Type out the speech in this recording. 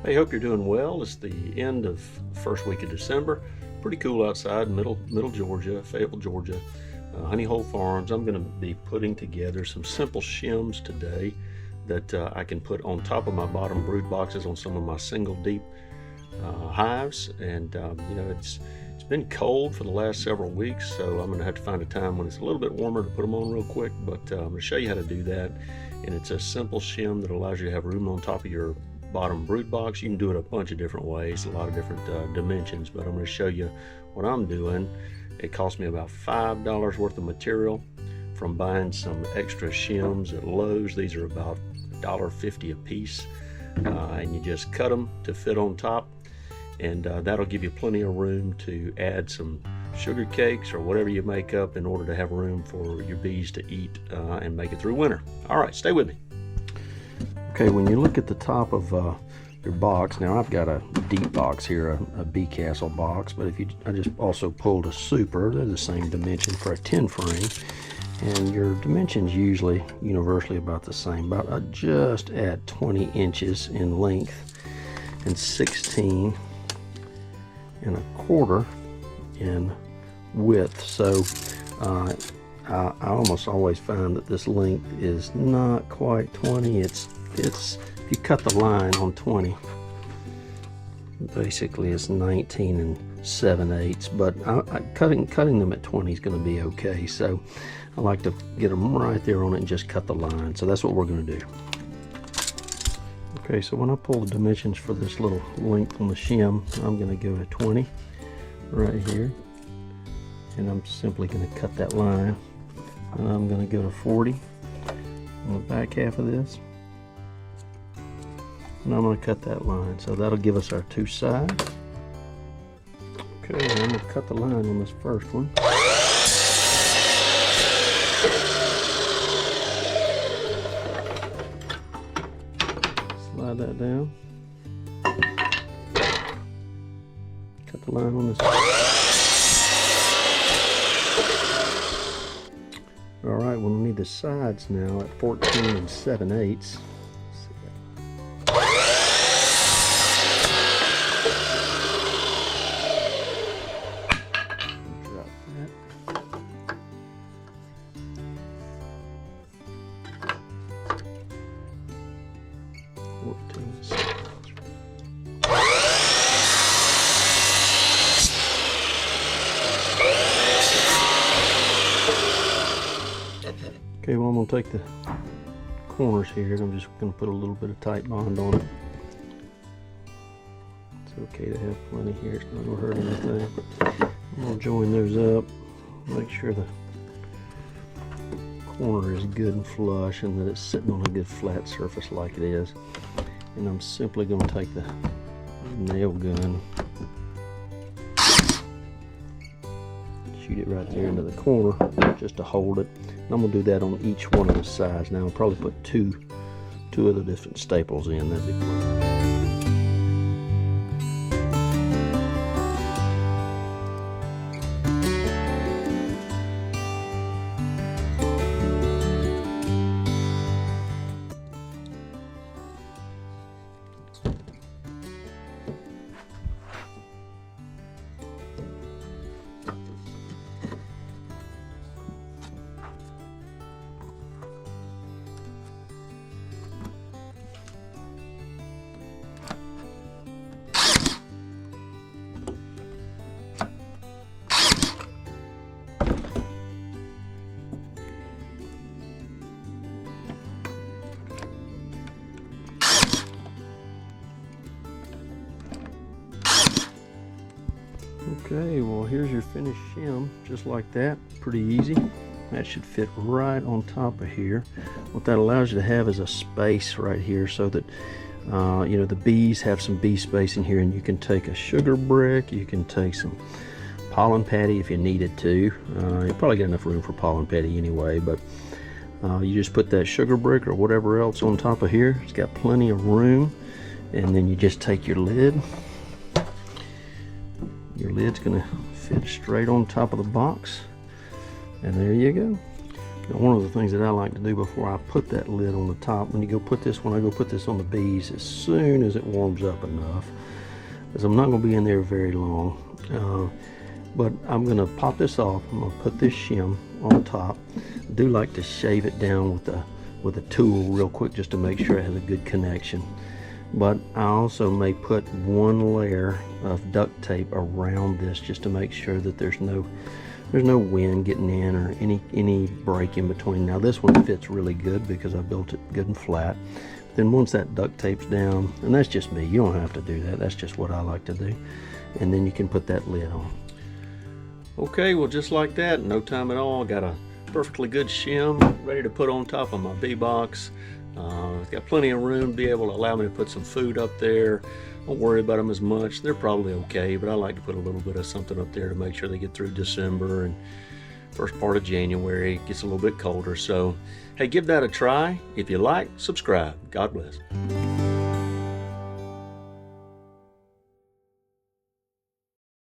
Hey, hope you're doing well. It's the end of first week of December. Pretty cool outside, middle Georgia, Fayetteville, Georgia. Honey Hole Farms. I'm going to be putting together some simple shims today that I can put on top of my bottom brood boxes on some of my single deep hives. And you know, it's been cold for the last several weeks, so I'm going to have to find a time when it's a little bit warmer to put them on real quick. But I'm going to show you how to do that. And it's a simple shim that allows you to have room on top of your bottom brood box. You can do it a bunch of different ways, a lot of different dimensions, but I'm going to show you what I'm doing. It cost me about $5 worth of material from buying some extra shims at Lowe's. These are about $1.50 a piece, and you just cut them to fit on top, and that'll give you plenty of room to add some sugar cakes or whatever you make up in order to have room for your bees to eat and make it through winter. All right, stay with me. Okay, when you look at the top of your box, now I've got a deep box here, a Beecastle box, but I just also pulled a super. They're the same dimension for a 10 frame, and your dimensions usually universally about the same, about just at 20 inches in length and 16 and a quarter in width. So I almost always find that this length is not quite 20. It's if you cut the line on 20, basically it's 19 and 7/8, but cutting them at 20 is going to be okay. So I like to get them right there on it and just cut the line. So that's what we're going to do. Okay, so when I pull the dimensions for this little length on the shim, I'm going to go to 20 right here, and I'm simply going to cut that line, and I'm going to go to 40 on the back half of this, and I'm going to cut that line. So that'll give us our two sides. Okay, I'm going to cut the line on this first one. Slide that down. Cut the line on this. Alright, we'll need the sides now at 14 and 7/8. Okay, well, I'm going to take the corners here and I'm just going to put a little bit of tight bond on it. It's okay to have plenty here, it's not going to hurt anything. I'm going to join those up, make sure the corner is good and flush and that it's sitting on a good flat surface like it is. And I'm simply going to take the nail gun, shoot it right there into the corner just to hold it. And I'm going to do that on each one of the sides. Now I'll probably put two of the different staples in. That'd be fine. Okay, well, here's your finished shim, just like that. Pretty easy. That should fit right on top of here. What that allows you to have is a space right here so that you know, the bees have some bee space in here, and you can take a sugar brick, you can take some pollen patty if you needed to. You probably got enough room for pollen patty anyway, but you just put that sugar brick or whatever else on top of here. It's got plenty of room, and then you just take your lid. Your lid's going to fit straight on top of the box, and there you go. Now, one of the things that I like to do before I put that lid on the top, when I go put this on the bees as soon as it warms up enough, because I'm not going to be in there very long. But I'm going to pop this off. I'm going to put this shim on top. I do like to shave it down with a tool real quick just to make sure it has a good connection. But I also may put one layer of duct tape around this just to make sure that there's no wind getting in or any break in between. Now this one fits really good because I built it good and flat. Then once that duct tape's down, and that's just me, you don't have to do that, that's just what I like to do, and then you can put that lid on. Okay, well, just like that, in no time at all, got a perfectly good shim ready to put on top of my bee box. It's got plenty of room to be able to allow me to put some food up there. Don't worry about them as much. They're probably okay, but I like to put a little bit of something up there to make sure they get through December and first part of January. It gets a little bit colder. So, hey, give that a try. If you like, subscribe. God bless.